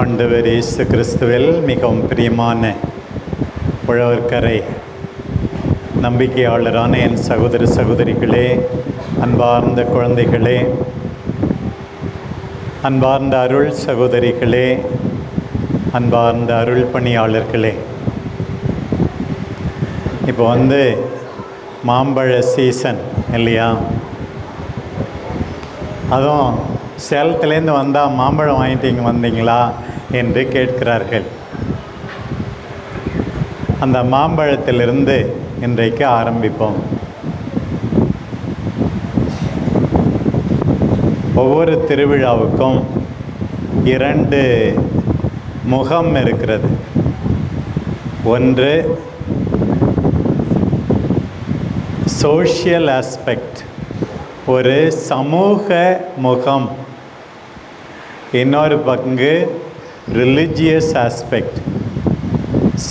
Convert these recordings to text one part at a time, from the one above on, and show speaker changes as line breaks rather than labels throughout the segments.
ஆண்டவர் இயேசு கிறிஸ்துவில் மிகவும் பிரியமான உழவர்கரை நம்பிக்கையாளரான என் சகோதர சகோதரிகளே, அன்பார்ந்த குழந்தைகளே, அன்பார்ந்த அருள் சகோதரிகளே, அன்பார்ந்த அருள் பணியாளர்களே, இப்போ மாம்பழ சீசன் இல்லையா? அதுவும் சேலத்துலேருந்து வந்தால் மாம்பழம் வாங்கிட்டு வந்தீங்களா என்று கேட்கிறார்கள். அந்த மாம்பழத்திலிருந்து இன்றைக்கு ஆரம்பிப்போம். ஒவ்வொரு திருவிழாவுக்கும் 2 முகம் இருக்கிறது. ஒன்று சோஷியல் ஆஸ்பெக்ட், ஒரு சமூக முகம். இன்னொரு பங்கு ரிலிஜியஸ் ஆஸ்பெக்ட்,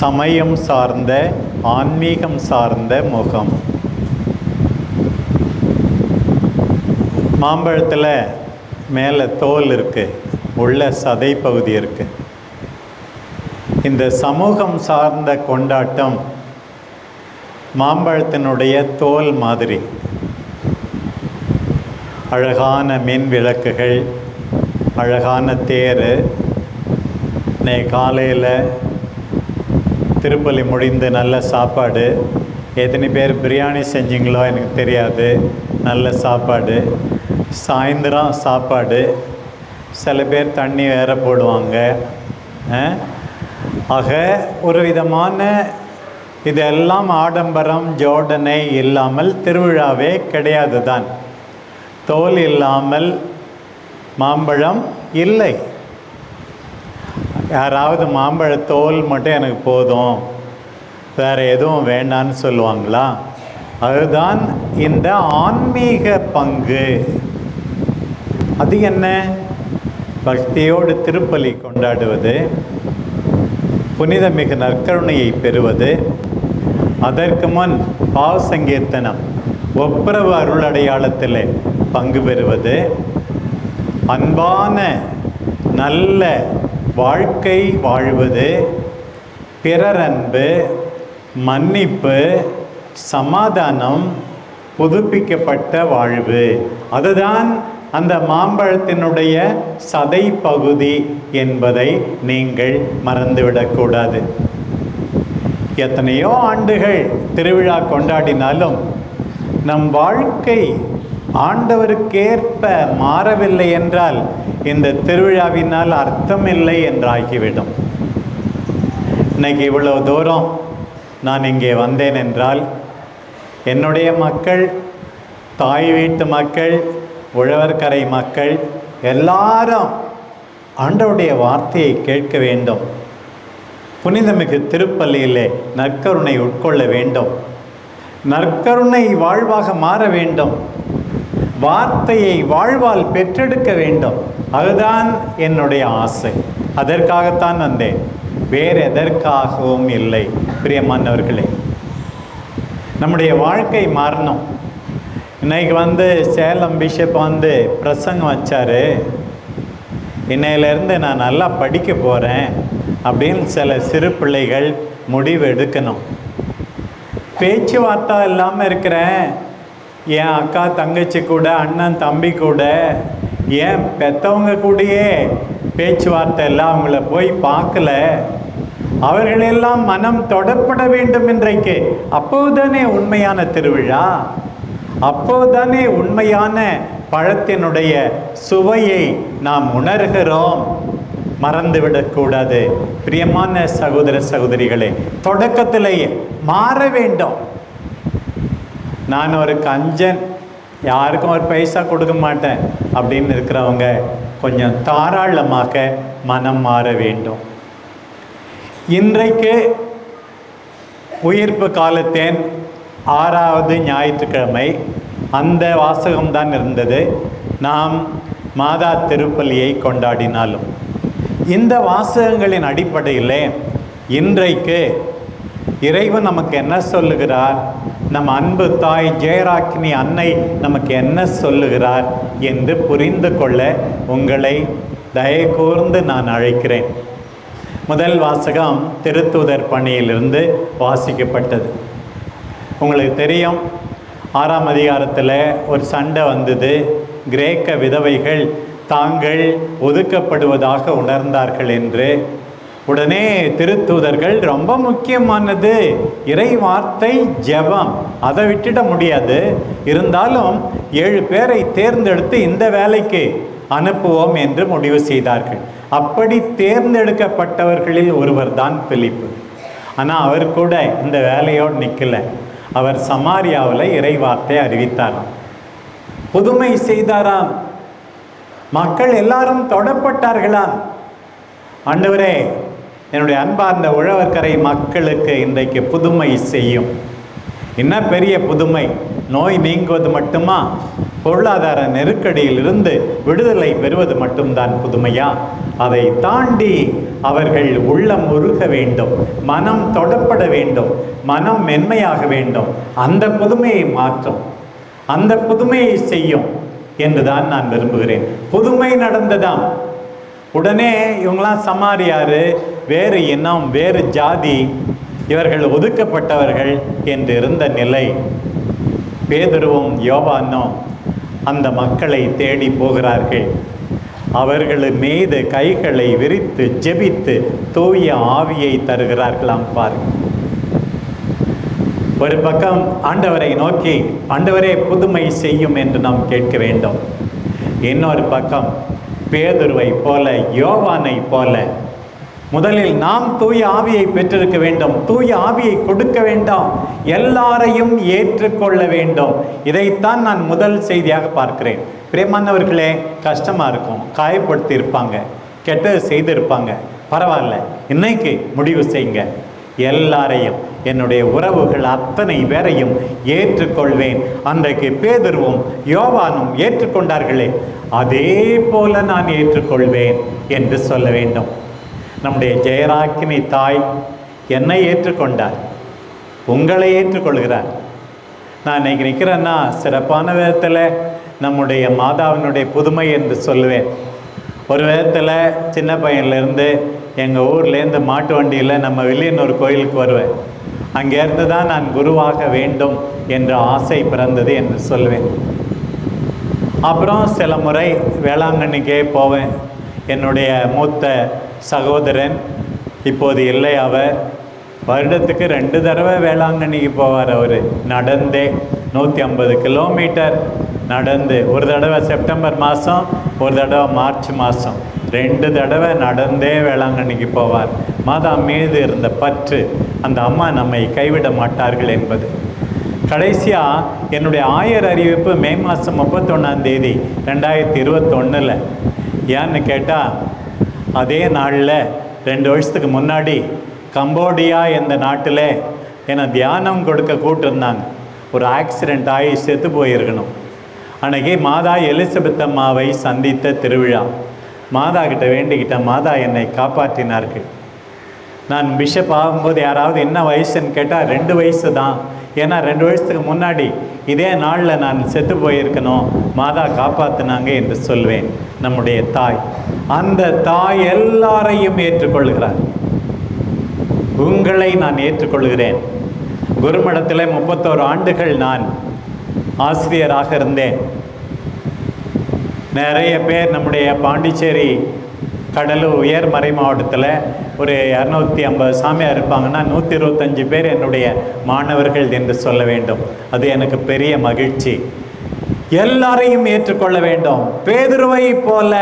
சமயம் சார்ந்த ஆன்மீகம் சார்ந்த முகம். மாம்பழத்தில் மேலே தோல் இருக்குது, உள்ள சதை பகுதி இருக்குது. இந்த சமூகம் சார்ந்த கொண்டாட்டம் மாம்பழத்தினுடைய தோல் மாதிரி. அழகான மின் விளக்குகள், அழகான தேர். காலையில் திருப்பலி முடிந்து நல்ல சாப்பாடு. எத்தனை பேர் பிரியாணி செஞ்சிங்களோ எனக்கு தெரியாது. நல்ல சாப்பாடு. சாயந்தரம் சாப்பாடு. சில பேர் தண்ணி வேற போடுவாங்க. ஆக ஒரு விதமான இதெல்லாம் ஆடம்பரம் ஜோடனை இல்லாமல் திருவிழாவே கிடையாது தான். தோல் இல்லாமல் மாம்பழம் இல்லை. யாராவது மாம்பழ தோல் மட்டும் எனக்கு போதும், வேறு எதுவும் வேண்டான்னு சொல்லுவாங்களா? அதுதான் இந்த ஆன்மீக பங்கு. அது என்ன? பக்தியோடு திருப்பலி கொண்டாடுவது, புனிதமிகு நற்கருணையை பெறுவது, அதற்கு முன் பாவ சங்கீர்த்தனம் ஒப்புரவு அருள் அடையாளத்தில் பங்கு பெறுவது, அன்பான நல்ல வாழ்க்கை வாழ்வது, பிறர் அன்பு, மன்னிப்பு, சமாதானம், புதுப்பிக்கப்பட்ட வாழ்வு. அதுதான் அந்த மாம்பழத்தினுடைய சதை பகுதி என்பதை நீங்கள் மறந்துவிடக்கூடாது. எத்தனையோ ஆண்டுகள் திருவிழா கொண்டாடினாலும் நம் வாழ்க்கை ஆண்டவருக்கேற்ப மாறவில்லை என்றால் இந்த திருவிழாவினால் அர்த்தமில்லை என்றாகிவிடும். இன்னைக்கு இவ்வளவு தூரம் நான் இங்கே வந்தேன் என்றால் என்னுடைய மக்கள், தாய் வீட்டு மக்கள், உழவர்கரை மக்கள் எல்லாரும் ஆண்டவருடைய வார்த்தையை கேட்க வேண்டும். புனிதமிகு திருப்பலியிலே நற்கருணை உட்கொள்ள வேண்டும். நற்கருணை வாழ்வாக மாற வேண்டும். வார்த்தையை வாழ்வால் பெற்றெடுக்க வேண்டும். அதுதான் என்னுடைய ஆசை. அதற்காகத்தான் வந்தேன், வேறு எதற்காகவும் இல்லை. பிரியமானவர்களே, நம்முடைய வாழ்க்கை மாறணும். இன்னைக்கு சேலம் பிஷப் பிரசங்கம் வச்சார். இன்னையிலேருந்து நான் நல்லா படிக்க போகிறேன் அப்படின்னு சில சிறு பிள்ளைகள் முடிவு எடுக்கணும். பேச்சுவார்த்தை இல்லாமல் இருக்கிறேன். என் அக்கா தங்கச்சி கூட, அண்ணன் தம்பி கூட, ஏன் பெற்றவங்க கூடயே பேச்சுவார்த்தை எல்லாம் அவங்கள போய் பார்க்கல. அவர்களெல்லாம் மனம் தொடப்பட வேண்டும் இன்றைக்கு. அப்போதுதானே உண்மையான திருவிழா, அப்போதுதானே உண்மையான பழத்தினுடைய சுவையை நாம் உணர்கிறோம். மறந்துவிடக்கூடாது. பிரியமான சகோதர சகோதரிகளே, தொடக்கத்திலேயே மாற வேண்டும். நான் ஒரு கஞ்சன், யாருக்கும் ஒரு பைசா கொடுக்க மாட்டேன் அப்படின்னு இருக்கிறவங்க கொஞ்சம் தாராளமாக மனம் மாற வேண்டும். இன்றைக்கு உயிர்ப்பு காலத்தேன் 6வது ஞாயிற்றுக்கிழமை. அந்த வாசகம்தான் இருந்தது. நாம் மாதா திருப்பலியை கொண்டாடினாலும் இந்த வாசகங்களின் அடிப்படையில் இன்றைக்கு இறைவன் நமக்கு என்ன சொல்லுகிறார், நம் அன்பு தாய் ஜெயராக்கினி அன்னை நமக்கு என்ன சொல்லுகிறார் என்று புரிந்து கொள்ள உங்களை தயை கூர்ந்து நான் அழைக்கிறேன். முதல் வாசகம் திருத்தூதர் பணியிலிருந்து வாசிக்கப்பட்டது. உங்களுக்கு தெரியும், 6ஆம் அதிகாரத்தில் ஒரு சண்டை வந்தது. கிரேக்க விதவைகள் தாங்கள் ஒதுக்கப்படுவதாக உணர்ந்தார்கள் என்று. உடனே திருத்தூதர்கள் ரொம்ப முக்கியமானது இறை வார்த்தை, ஜெபம், அதை விட்டுட முடியாது. இருந்தாலும் 7 பேரை தேர்ந்தெடுத்து இந்த வேலைக்கு அனுப்புவோம் என்று முடிவு செய்தார்கள். அப்படி தேர்ந்தெடுக்கப்பட்டவர்களில் ஒருவர் தான் பிலிப்பு. ஆனால் அவர் கூட இந்த வேலையோடு நிற்கலை. அவர் சமாரியாவில் இறை வார்த்தை அறிவித்தாராம், புதுமை செய்தாராம். மக்கள் எல்லாரும் தொடப்பட்டார்களாம். ஆண்டவரே, என்னுடைய அன்பார்ந்த உழவர்கரை மக்களுக்கு இன்றைக்கு புதுமை செய்யும். என்ன பெரிய புதுமை! நோய் நீங்குவது மட்டுமா? பொருளாதார நெருக்கடியிலிருந்து விடுதலை பெறுவது மட்டும்தான் புதுமையா? அதை தாண்டி அவர்கள் உள்ளம் உருக வேண்டும், மனம் தொடப்பட வேண்டும், மனம் மென்மையாக வேண்டும். அந்த புதுமையை மாற்றும், அந்த புதுமையை செய்யும் என்றுதான் நான் விரும்புகிறேன். புதுமை நடந்ததாம். உடனே இவங்களாம் சமாரியாரு, வேறு இனம், வேறு ஜாதி, இவர்கள் ஒதுக்கப்பட்டவர்கள் என்று இருந்த நிலை. பேதுருவும் யோவானும் அந்த மக்களை தேடி போகிறார்கள். அவர்கள் மீது கைகளை விரித்து ஜெபித்து தூய ஆவியை தருகிறார்களாம். பாருங்கள், ஒரு பக்கம் ஆண்டவரை நோக்கி ஆண்டவரே புதுமை செய்யும் என்று நாம் கேட்க வேண்டும். இன்னொரு பக்கம் பேதுருவை போல, யோவானை போல முதலில் நாம் தூய ஆவியை பெற்றிருக்க வேண்டும். தூய ஆவியை கொடுக்க வேண்டாம், எல்லாரையும் ஏற்றுக்கொள்ள வேண்டும். இதைத்தான் நான் முதல் செய்தியாக பார்க்கிறேன். பிரியமானவர்களே, கஷ்டமாக இருக்கும், காயப்படுத்தி இருப்பாங்க, கெட்டது செய்திருப்பாங்க, பரவாயில்ல, இன்னைக்கு முடிவு செய்யுங்க, எல்லாரையும், என்னுடைய உறவுகள் அத்தனை பேரையும் ஏற்றுக்கொள்வேன். அன்றைக்கு பேதுருவும் யோவானும் ஏற்றுக்கொண்டார்களே, அதே போல நான் ஏற்றுக்கொள்வேன் என்று சொல்ல வேண்டும். நம்முடைய ஜெயராக்கினி தாய் என்னை ஏற்றுக்கொண்டார், உங்களை ஏற்றுக்கொள்கிறார். நான் இன்னைக்கு நிற்கிறேன்னா சிறப்பான விதத்தில் நம்முடைய மாதாவினுடைய புதுமை என்று சொல்லுவேன். ஒரு விதத்தில் சின்ன பையன்லேருந்து எங்கள் ஊர்லேருந்து மாட்டு வண்டியில் நம்ம வில்லியனூர் கோயிலுக்கு வருவேன். அங்கேருந்து தான் நான் குருவாக வேண்டும் என்ற ஆசை பிறந்தது என்று சொல்வேன். அப்புறம் சில முறை வேளாங்கண்ணிக்கே போவேன். என்னுடைய மூத்த சகோதரன், இப்போது இல்லை அவர், வருடத்துக்கு 2 தடவை வேளாங்கண்ணிக்கு போவார். அவர் நடந்தே 150 கிலோமீட்டர் நடந்து, ஒரு தடவை செப்டம்பர் மாதம், ஒரு தடவை மார்ச் மாதம், 2 தடவை நடந்தே வேளாங்கண்ணிக்கு போவார். மாதா மீது இருந்த பற்று, அந்த அம்மா நம்மை கைவிட மாட்டார்கள் என்பது. கடைசியாக என்னுடைய ஆயர் அறிவிப்பு மே மாதம் 31ஆம் தேதி 2021. ஏன்னு கேட்டால், அதே நாளில் 2 வருஷத்துக்கு முன்னாடி கம்போடியா என்ற நாட்டில் என்னை தியானம் கொடுக்க கூட்டிருந்தாங்க. ஒரு ஆக்சிடெண்ட் ஆகி செத்து போயிருக்கணும். அன்றைக்கி மாதா எலிசபெத் அம்மாவை சந்தித்த திருவிழா. மாதா கிட்ட வேண்டிக்கிட்ட, மாதா என்னை காப்பாற்றினார்கள். நான் பிஷப் ஆகும்போது யாராவது என்ன வயசுன்னு கேட்டால் 2 வயசு தான். ஏன்னா 2 வருஷத்துக்கு முன்னாடி இதே நாளில் நான் செத்து போயிருக்கணும், மாதா காப்பாற்றினாங்க என்று சொல்வேன். நம்முடைய தாய், அந்த தாய் எல்லாரையும் ஏற்றுக்கொள்கிறார். உங்களை நான் ஏற்றுக்கொள்கிறேன். குருமடத்தில் 31 ஆண்டுகள் நான் ஆசிரியராக இருந்தேன். நிறைய பேர் நம்முடைய பாண்டிச்சேரி, கடலூர் உயர் மறை மாவட்டத்தில் ஒரு 250 சாமியார் இருப்பாங்கன்னா 125 பேர் என்னுடைய மாணவர்கள் என்று சொல்ல வேண்டும். அது எனக்கு பெரிய மகிழ்ச்சி. எல்லாரையும் ஏற்றுக்கொள்ள வேண்டும். பேதுருவை போல,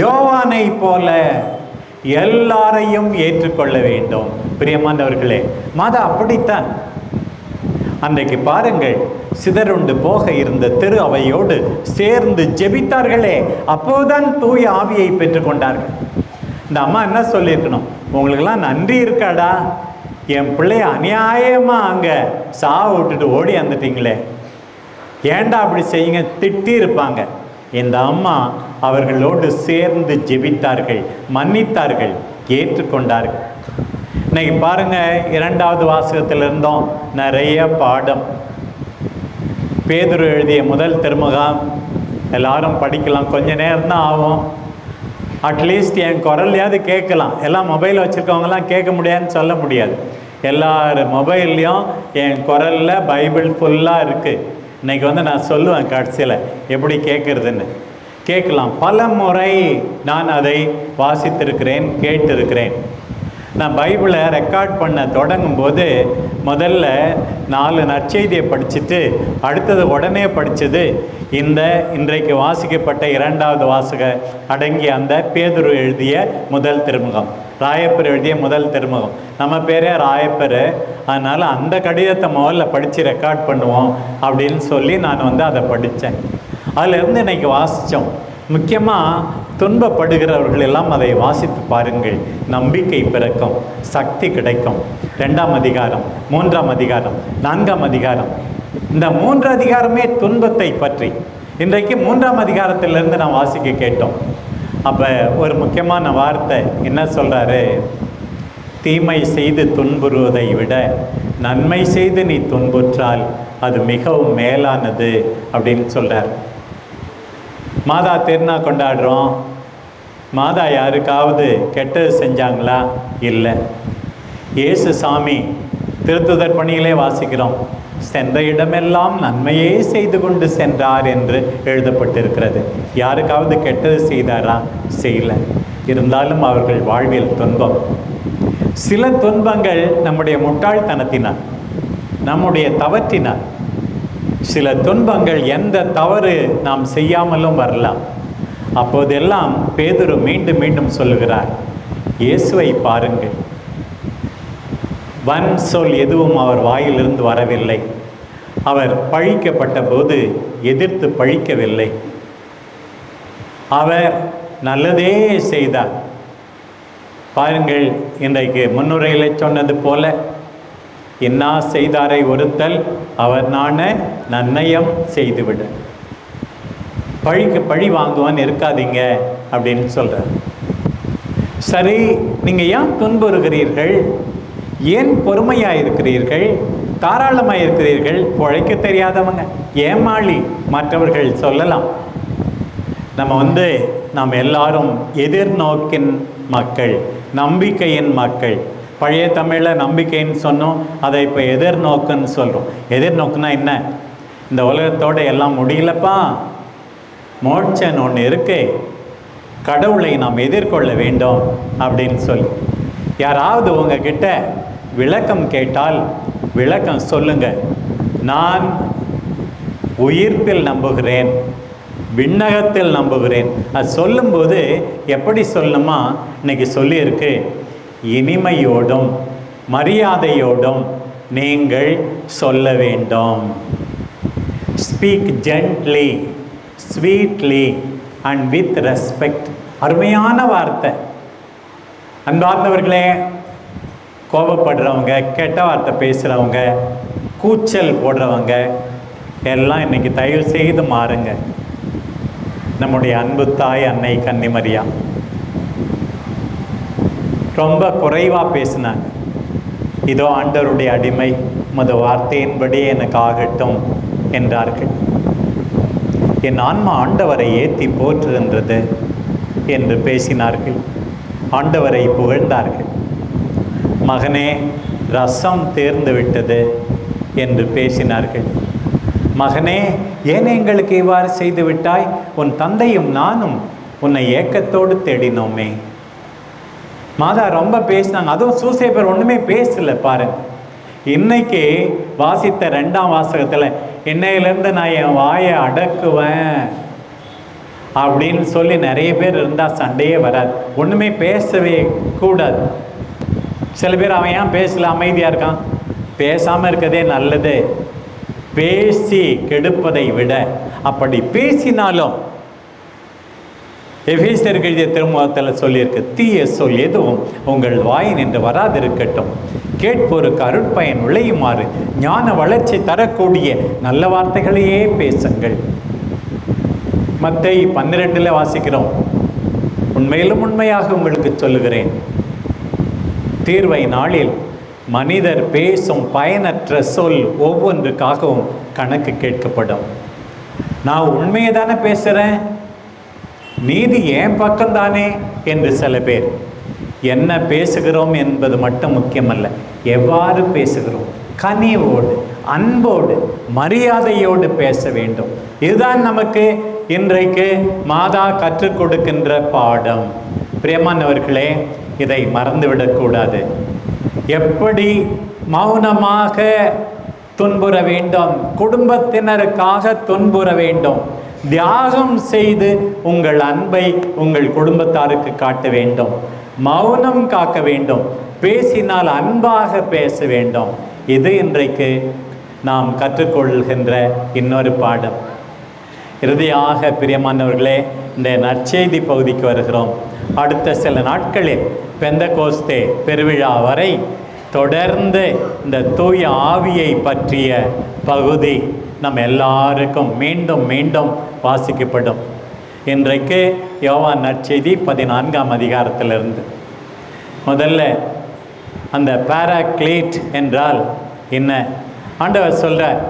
யோவானை போல எல்லாரையும் ஏற்றுக்கொள்ள வேண்டும். பிரியமானவர்களே, மாதா அப்படித்தான். அன்றைக்கு பாருங்கள், சிதறுண்டு போக இருந்த திரு அவையோடு சேர்ந்து ஜெபித்தார்களே, அப்போதுதான் தூய ஆவியை பெற்றுக்கொண்டார்கள். இந்த அம்மா என்ன சொல்லியிருக்கணும், உங்களுக்கெல்லாம் நன்றி இருக்காடா, என் பிள்ளைய அநியாயமாக அங்கே சாவு விட்டுட்டு ஓடி வந்துட்டீங்களே, ஏண்டா அப்படி செய்யுங்க, திட்டி இருப்பாங்க. இந்த அம்மா அவர்களோடு சேர்ந்து ஜெபித்தார்கள், மன்னித்தார்கள், ஏற்றுக்கொண்டார்கள். இன்னைக்கு பாருங்கள், 2வது வாசகத்தில் இருந்தோம் நிறைய பாடம். பேதுரு எழுதிய முதல் திருமுகம் எல்லாரும் படிக்கலாம், கொஞ்ச நேரம் தான் ஆகும். அட்லீஸ்ட் என் குரல்லையாவது கேட்கலாம். எல்லாம் மொபைல் வச்சுருக்கவங்கலாம் கேட்க முடியாதுன்னு சொல்ல முடியாது. எல்லார் மொபைல்லையும் என் குரலில் பைபிள் ஃபுல்லாக இருக்குது. இன்றைக்கி நான் சொல்லுவேன் கடைசியில் எப்படி கேட்குறதுன்னு. கேட்கலாம். பல முறை நான் அதை வாசித்திருக்கிறேன், கேட்டிருக்கிறேன். நான் பைபிளை ரெக்கார்ட் பண்ண தொடங்கும்போது முதல்ல 4 நற்செய்தியை படிச்சுட்டு அடுத்தது உடனே படித்தது இன்றைக்கு வாசிக்கப்பட்ட 2வது வாசக அடங்கிய அந்த பேதுரு எழுதிய முதல் திருமுகம், ராயப்பர் எழுதிய முதல் திருமுகம். நம்ம பேரே ராயப்பர், அதனால் அந்த கடிதத்தை முதல்ல படித்து ரெக்கார்ட் பண்ணுவோம் அப்படின்னு சொல்லி நான் அதை படித்தேன். அதிலிருந்து இன்னைக்கு வாசித்தோம். முக்கியமாக துன்பப்படுகிறவர்கள் எல்லாம் அதை வாசித்து பாருங்கள். நம்பிக்கை பிறக்கும், சக்தி கிடைக்கும். 2ஆம் அதிகாரம், 3ஆம் அதிகாரம், 4ஆம் அதிகாரம், இந்த 3 அதிகாரமே துன்பத்தை பற்றி. இன்றைக்கு 3ஆம் அதிகாரத்திலிருந்து நான் வாசிக்க கேட்டோம். அப்போ ஒரு முக்கியமான வார்த்தை என்ன சொல்கிறாரு? தீமை செய்து துன்புறுவதை விட நன்மை செய்து நீ துன்புற்றால் அது மிகவும் மேலானது அப்படின்னு சொல்கிறார். மாதா திருநா கொண்டாடுறோம். மாதா யாருக்காவது கெட்டது செஞ்சாங்களா? இல்லை. இயேசு சாமி திருத்துதர் பணியிலே வாசிக்கிறோம், சென்ற இடமெல்லாம் நன்மையே செய்து கொண்டு சென்றார் என்று எழுதப்பட்டிருக்கிறது. யாருக்காவது கெட்டது செய்தாரா? செய்யலை. இருந்தாலும் அவர்கள் வாழ்வில் துன்பம். சில துன்பங்கள் நம்முடைய முட்டாள்தனத்தினால், நம்முடைய தவற்றினால். சில துன்பங்கள் எந்த தவறு நாம் செய்யாமலும் வரலாம். அப்போதெல்லாம் பேதுரு மீண்டும் மீண்டும் சொல்லுகிறார், இயேசுவை பாருங்கள். வன் சொல் எதுவும் அவர் வாயிலிருந்து வரவில்லை. அவர் பழிக்கப்பட்ட போது எதிர்த்து பழிக்கவில்லை. அவர் நல்லதே செய்தார். பாருங்கள், இன்றைக்கு முன்னுரையில் சொன்னது போல, என்ன செய்தாரை ஒருத்தல் அவர் நாண நன்னயம் செய்துவிட. பழிக்கு பழி வாங்குவான் இருக்காதீங்க அப்படின்னு சொல்கிறார். சரி, நீங்கள் ஏன் துன்புறுகிறீர்கள்? ஏன் பொறுமையாக இருக்கிறீர்கள்? தாராளமாக இருக்கிறீர்கள்? பிழைக்க தெரியாதவங்க, ஏமாளி மற்றவர்கள் சொல்லலாம். நம்ம நாம் எல்லாரும் எதிர்நோக்கின் மக்கள், நம்பிக்கையின் மக்கள். பழைய தமிழில் நம்பிக்கைன்னு சொன்னோம், அதை இப்போ எதிர்நோக்குன்னு சொல்கிறோம். எதிர்நோக்குனா என்ன? இந்த உலகத்தோடு எல்லாம் முடியலப்பா, மோட்சன்னு ஒன்று இருக்கு, கடவுளை நாம் எதிர்கொள்ள வேண்டும் அப்படின்னு சொல்லி. யாராவது உங்ககிட்ட விளக்கம் கேட்டால் விளக்கம் சொல்லுங்க. நான் உயிர்ப்பில் நம்புகிறேன், விண்ணகத்தில் நம்புகிறேன். அது சொல்லும்போது எப்படி சொல்லணுமா? இன்னைக்கு சொல்லியிருக்கு, இனிமையோடும் மரியாதையோடும் நீங்கள் சொல்ல வேண்டும். Speak gently, sweetly and with respect. அருமையான வார்த்தை. அன்பார்ந்தவர்களே, கோபப்படுறவங்க, கெட்ட வார்த்தை பேசுகிறவங்க, கூச்சல் போடுறவங்க எல்லாம் இன்னைக்கு தயவு செய்து மாறுங்க. நம்முடைய அன்பு தாய் அன்னை கன்னிமரியா ரொம்ப குறைவாக பேசினாங்க. இதோ ஆண்டவருடைய அடிமை, உமது வார்த்தையின்படி எனக்கு ஆகட்டும் என்றார்கள். என் ஆன்மா ஆண்டவரை ஏற்றி போற்றுகின்றது என்று பேசினார்கள். ஆண்டவரை புகழ்ந்தார்கள். மகனே, ரசம் தேர்ந்து விட்டது என்று பேசினார்கள். மகனே, ஏன் எங்களுக்கு இவ்வாறு செய்து விட்டாய்? உன் தந்தையும் நானும் உன்னை ஏக்கத்தோடு தேடினோமே. மாதா ரொம்ப பேசினாங்க. அதுவும் சூசேப்பர் ஒன்றுமே பேசலை பாருங்க. இன்னைக்கு வாசித்த 2ஆம் வாசகத்தில், இன்னையிலேருந்து நான் என் வாயை அடக்குவேன் அப்படின்னு சொல்லி நிறைய பேர் இருந்தால் சண்டையே வராது. ஒன்றுமே பேசவே கூடாது. சில பேர் அவன் ஏன் பேசல, அமைதியாக இருக்கான். பேசாமல் இருக்கதே நல்லது. பேசி கெடுப்பதை விட, அப்படி பேசினாலும் எபேசியருக்கு எழுதிய திருமுகத்தில் சொல்லியிருக்கு, தீய சொல் எதுவும் உங்கள் வாய் நின்று வராதிருக்கட்டும், கேட்போருக்கு அருட்பயன் விளையுமாறு ஞான வளர்ச்சி தரக்கூடிய நல்ல வார்த்தைகளையே பேசுங்கள். மத்தேயு 12 வாசிக்கிறோம், உண்மையிலும் உண்மையாக உங்களுக்கு சொல்லுகிறேன், தீர்வை நாளில் மனிதர் பேசும் பயனற்ற சொல் ஒவ்வொன்றுக்காகவும் கணக்கு கேட்கப்படும். நான் உண்மையை தானே பேசுகிறேன், நீதி ஏன் பக்கம்தானே என்று சில பேர். என்ன பேசுகிறோம் என்பது மட்டும் முக்கியமல்ல, எவ்வாறு பேசுகிறோம், கனிவோடு, அன்போடு, மரியாதையோடு பேச வேண்டும். இதுதான் நமக்கு இன்றைக்கு மாதா கற்றுக் கொடுக்கின்ற பாடம். பிரியமானவர்களே, இதை மறந்துவிடக்கூடாது. எப்படி மௌனமாக துன்புற வேண்டும், குடும்பத்தினருக்காக துன்புற வேண்டும், தியாகம் செய்து உங்கள் அன்பை உங்கள் குடும்பத்தாருக்கு காட்ட வேண்டும், மௌனம் காக்க வேண்டும், பேசினால் அன்பாக பேச வேண்டும். இது இன்றைக்கு நாம் கற்றுக்கொள்கின்ற இன்னொரு பாடம். இறுதியாக பிரியமானவர்களே, இந்த நற்செய்தி பகுதிக்கு வருகிறோம். அடுத்த சில நாட்களில் பெந்தகோஸ்தே பெருவிழா வரை தொடர்ந்து இந்த தூய ஆவியை பற்றிய பகுதி நம்ம எல்லாருக்கும் மீண்டும் மீண்டும் வாசிக்கப்படும். இன்றைக்கு யோவான் நற்செய்தி 14ஆம் அதிகாரத்திலிருந்து முதல்ல அந்த பாராக்ளீட் என்றால் என்ன? ஆண்டவர் சொல்றார்,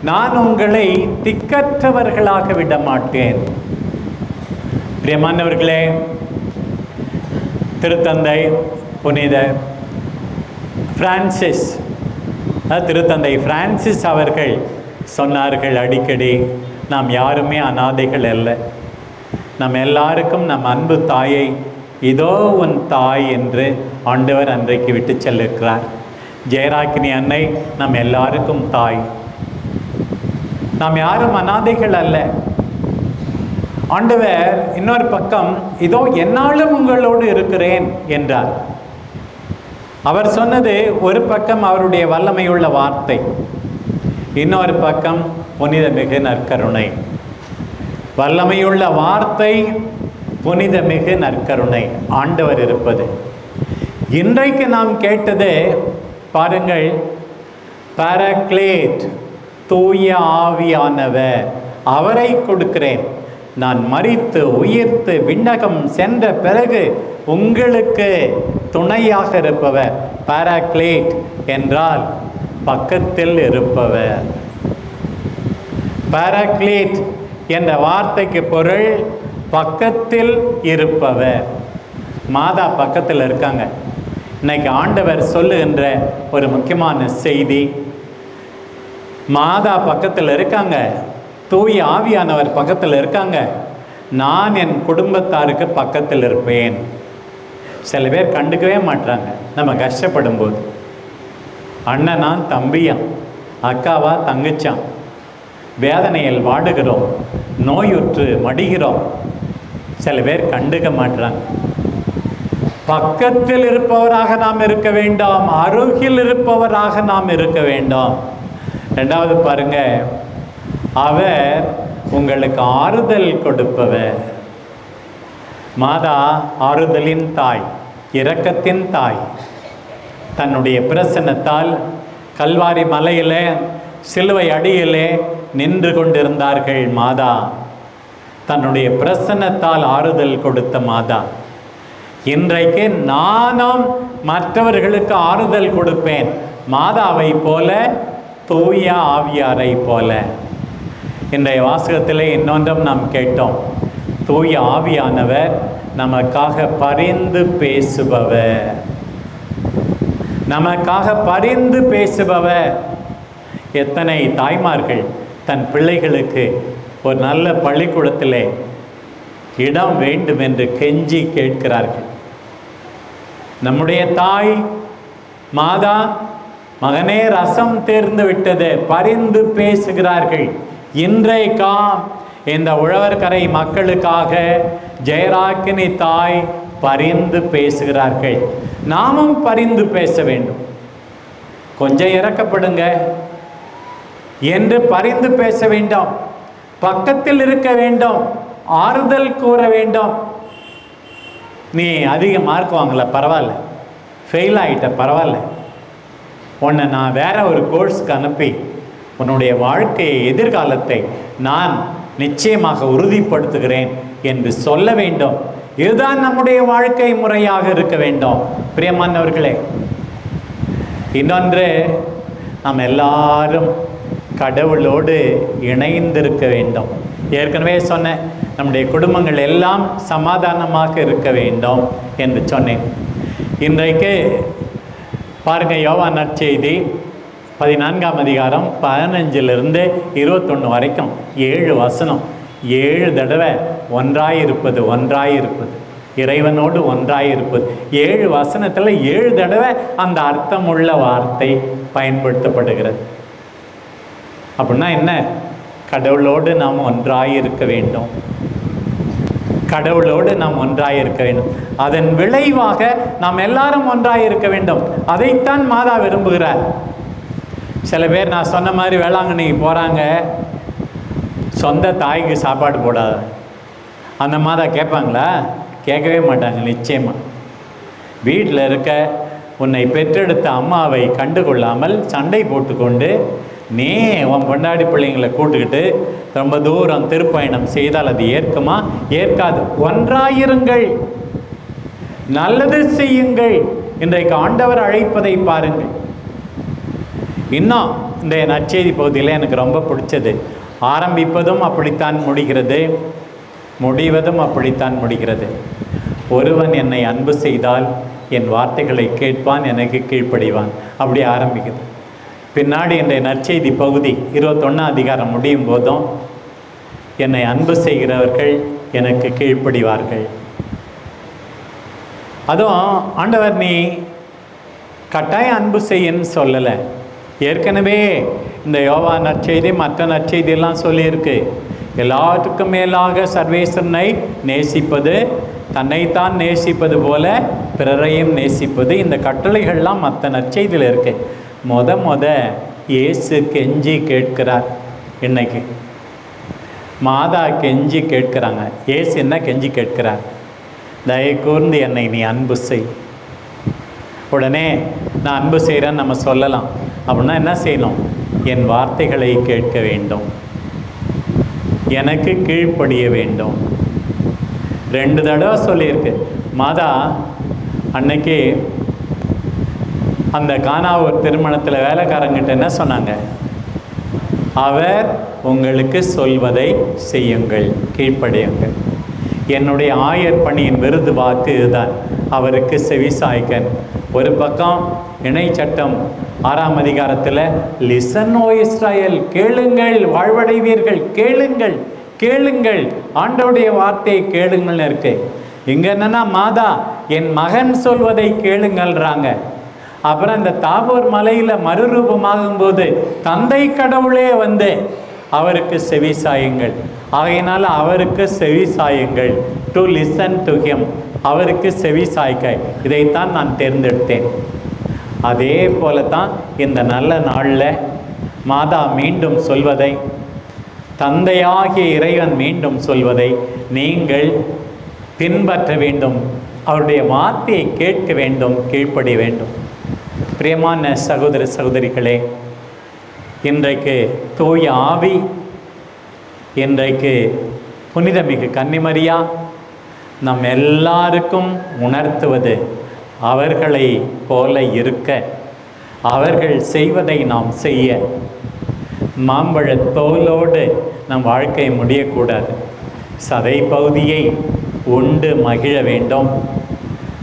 நான் உங்களை திக்கற்றவர்களாக விட மாட்டேன். பிரியமானவர்களே, திருத்தந்தை புனித பிரான்சிஸ், திருத்தந்தை பிரான்சிஸ் அவர்கள் சொன்னார்கள் அடிக்கடி, நாம் யாருமே அனாதைகள் அல்ல. நம் எல்லாருக்கும் நம் அன்பு தாயை இதோ உன் தாய் என்று ஆண்டவர் அன்றைக்கு விட்டு செல்லிருக்கிறார். ஜெயராக்கினி அன்னை நம் எல்லாருக்கும் தாய். நாம் யாரும் அனாதைகள் அல்ல. ஆண்டவர் இன்னொரு பக்கம் இதோ என்னாலும் உங்களோடு இருக்கிறேன் என்றார். அவர் சொன்னது ஒரு பக்கம் அவருடைய வல்லமையுள்ள வார்த்தை, இன்னொரு பக்கம் புனிதமிகு நற்கருணை. வல்லமையுள்ள வார்த்தை, புனிதமிகு நற்கருணை, ஆண்டவர் இருப்பது. இன்றைக்கு நாம் கேட்டது பாருங்கள், பாராக்ளேட், தூய ஆவியானவர், அவரை கொடுக்கிறேன். நான் மரித்து உயிர்த்து விண்ணகம் சென்ற பிறகு உங்களுக்கு துணையாக இருப்பவர். பாராக்ளேட் என்றால் பக்கத்தில் இருப்பவர். பாராக்ளேட் என்ற வார்த்தைக்கு பொருள் பக்கத்தில் இருப்பவர். மாதா பக்கத்தில் இருக்காங்க. இன்னைக்கு ஆண்டவர் சொல்லுகின்ற ஒரு முக்கியமான செய்தி, மாதா பக்கத்தில் இருக்காங்க, தூய ஆவியானவர் பக்கத்தில் இருக்காங்க, நான் என் குடும்பத்தாருக்கு பக்கத்தில் இருப்பேன். சில பேர் கண்டுக்கவே மாட்டாங்க. நம்ம கஷ்டப்படும் போது அண்ணனா தம்பியா, அக்காவா தங்கச்சான், வேதனையில் வாடுகிறோம், நோயுற்று மடிகிறோம், சில பேர் கண்டுக்க மாட்டாங்க. பக்கத்தில் இருப்பவராக நாம் இருக்க வேண்டாம், அருகில் இருப்பவராக நாம் இருக்க வேண்டாம். ரெண்டாவது பாருங்க, அவர் உங்களுக்கு ஆறுதல் கொடுப்பவர். மாதா ஆறுதலின் தாய், இரக்கத்தின் தாய். தன்னுடைய பிரசன்னத்தால் கல்வாரி மலையிலே சிலுவை அடியிலே நின்று கொண்டிருந்தார்கள் மாதா. தன்னுடைய பிரசன்னத்தால் ஆறுதல் கொடுத்த மாதா. இன்றைக்கு நானும் மற்றவர்களுக்கு ஆறுதல் கொடுப்பேன், மாதாவை போல, தூய ஆவியாரை போல. இன்றைய வாசகத்திலே இன்னொன்றும் நாம் கேட்டோம், தூய ஆவியானவர் நமக்காக பரிந்து பேசுபவர். நமக்காக பரிந்து பேசுபவர். எத்தனை தாய்மார்கள் தன் பிள்ளைகளுக்கு ஒரு நல்ல பள்ளிக்கூடத்திலே இடம் வேண்டும் என்று கெஞ்சி கேட்கிறார்கள். நம்முடைய தாய் மாதா, மகனே ரசம் தேர்ந்து விட்டது, பரிந்து பேசுகிறார்கள். இன்றைக்காம் இந்த உழவர்கரை மக்களுக்காக ஜெயராக்கினி தாய் பரிந்து பேசுகிறார்கள். நாமும் பரிந்து பேச வேண்டும். கொஞ்சம் இறக்கப்படுங்க என்று பரிந்து பேச வேண்டும், பக்கத்தில் இருக்க வேண்டும், ஆறுதல் கூற வேண்டும். நீ அதிக மார்க் வாங்கல பரவாயில்ல, ஃபெயில் ஆகிட்ட பரவாயில்ல, உன்னை நான் வேற ஒரு கோர்ஸுக்கு அனுப்பி உன்னுடைய வாழ்க்கையை, எதிர்காலத்தை நான் நிச்சயமாக உறுதிப்படுத்துகிறேன் என்று சொல்ல வேண்டும். இதுதான் நம்முடைய வாழ்க்கை முறையாக இருக்க வேண்டும். பிரியமானவர்களே, இன்னொன்று, நாம் எல்லாரும் கடவுளோடு இணைந்திருக்க வேண்டும். ஏற்கனவே சொன்னேன், நம்முடைய குடும்பங்கள் எல்லாம் சமாதானமாக இருக்க வேண்டும் என்று சொன்னேன். இன்றைக்கு பாருங்கள், யோவான் நற்செய்தி 14ஆம் அதிகாரம் 15லிருந்து 21 வரைக்கும் 7 வசனம். 7 தடவை ஒன்றாயிருப்பது, ஒன்றாயிருப்பது, இறைவனோடு ஒன்றாயிருப்பது. 7 வசனத்தில் 7 தடவை அந்த அர்த்தமுள்ள வார்த்தை பயன்படுத்தப்படுகிறது. அப்படின்னா என்ன? கடவுளோடு நாம் ஒன்றாயிருக்க வேண்டும், கடவுளோடு நாம் ஒன்றாயிருக்க வேண்டும். அதன் விளைவாக நாம் எல்லாரும் ஒன்றாயிருக்க வேண்டும். அதைத்தான் மாதா விரும்புகிறார். சில பேர் நான் சொன்ன மாதிரி வேளாங்கண்ணிக்கு போகிறாங்க, சொந்த தாய்க்கு சாப்பாடு போடாத. அந்த மாதா கேட்பாங்களா? கேட்கவே மாட்டாங்க நிச்சயமாக. வீட்டில் இருக்க உன்னை பெற்றெடுத்த அம்மாவை கண்டுகொள்ளாமல் சண்டை போட்டுக்கொண்டு நீ உன் பொண்டாடி பிள்ளைங்களை கூட்டுக்கிட்டு ரொம்ப தூரம் திருப்பயணம் செய்தால் அது ஏற்குமா? ஏற்காது. ஒன்றாயிருங்கள், நல்லது செய்யுங்கள். இன்றைக்கு ஆண்டவர் அழைப்பதை பாருங்கள். இன்னும் இந்த நற்செய்தி பகுதியில் எனக்கு ரொம்ப பிடிச்சது, ஆரம்பிப்பதும் அப்படித்தான் முடிகிறது, முடிவதும் அப்படித்தான் முடிகிறது. ஒருவன் என்னை அன்பு செய்தால் என் வார்த்தைகளை கேட்பான், எனக்கு கீழ்ப்படிவான். அப்படி ஆரம்பிக்குது. பின்னாடி இன்றைய நற்செய்தி பகுதி 21ஆம் அதிகாரம் முடியும் போதும் என்னை அன்பு செய்கிறவர்கள் எனக்கு கீழ்ப்படிவார்கள். அதுவும் ஆண்டவர் நீ கட்டாயம் அன்பு செய்யன்னு சொல்லலை. ஏற்கனவே இந்த யோவான் நற்செய்தி மற்ற நற்செய்தியெல்லாம் சொல்லியிருக்கு. எல்லாத்துக்கும் மேலாக சர்வேஸ்வரனை நேசிப்பது, தன்னைத்தான் நேசிப்பது போல பிறரையும் நேசிப்பது, இந்த கட்டளைகள்லாம் மற்ற நற்செய்தியில் இருக்கு. முத இயேசு கெஞ்சி கேட்கிறார். இன்னைக்கு மாதா கெஞ்சி கேட்கிறாங்க. இயேசு என்ன கெஞ்சி கேட்கிறார்? தயை கூர்ந்து என்னை நீ அன்பு செய். உடனே நான் அன்பு செய்கிறேன்னு நம்ம சொல்லலாம். அப்படின்னா என்ன செய்யணும்? என் வார்த்தைகளை கேட்க வேண்டும், எனக்கு கீழ்ப்படிய வேண்டும். 2 தடவை சொல்லியிருக்கு. மாதா அன்னைக்கு அந்த கானாவூர் திருமணத்தில் வேலைக்காரங்கிட்ட என்ன சொன்னாங்க? அவர் உங்களுக்கு சொல்வதை செய்யுங்கள், கீழ்ப்படியுங்கள். என்னுடைய ஆயர் பணியின் விருது வாக்கு இதுதான், அவருக்கு செவிசாய்க்கன். ஒரு பக்கம் இணை சட்டம் 6ஆம் அதிகாரத்தில் லிசன் ஓ இஸ்ராயல், கேளுங்கள் வாழ்வடைவீர்கள், கேளுங்கள் கேளுங்கள், ஆண்டவருடைய வார்த்தையை கேளுங்கள்னு இருக்கு. இங்கே என்னன்னா மாதா என் மகன் சொல்வதை கேளுங்கள்றாங்க. அப்புறம் இந்த தாபோர் மலையில் மறுரூபமாகும் போது தந்தை கடவுளே வந்து அவருக்கு செவி சாயுங்கள். ஆகையினால அவருக்கு செவி சாயுங்கள், டு லிசன் டு ஹிம், அவருக்கு செவி சாய்க்க. இதைத்தான் நான் தேர்ந்தெடுத்தேன். அதே போல தான் இந்த நல்ல நாளில் மாதா மீண்டும் சொல்வதை, தந்தையாகிய இறைவன் மீண்டும் சொல்வதை நீங்கள் பின்பற்ற வேண்டும், அவருடைய வார்த்தையை கேட்க வேண்டும், கீழ்ப்படிய வேண்டும். பிரியமான சகோதர சகோதரிகளே, இன்றைக்கு தூய ஆவி, இன்றைக்கு புனிதமிகு கன்னிமரியா நம் எல்லாருக்கும் உணர்த்துவது, அவர்களை போல இருக்க, அவர்கள் செய்வதை நாம் செய்ய. மாம்பழ தோலோடு நம் வாழ்க்கை முடியக்கூடாது. சதை பகுதியை உண்டு மகிழ வேண்டும்.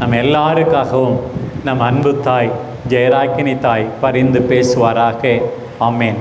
நம் எல்லாருக்காகவும் நம் அன்பு தாய் ஜெயராக்கினி தாய் பரிந்து பேசுவாராக. ஆமேன்.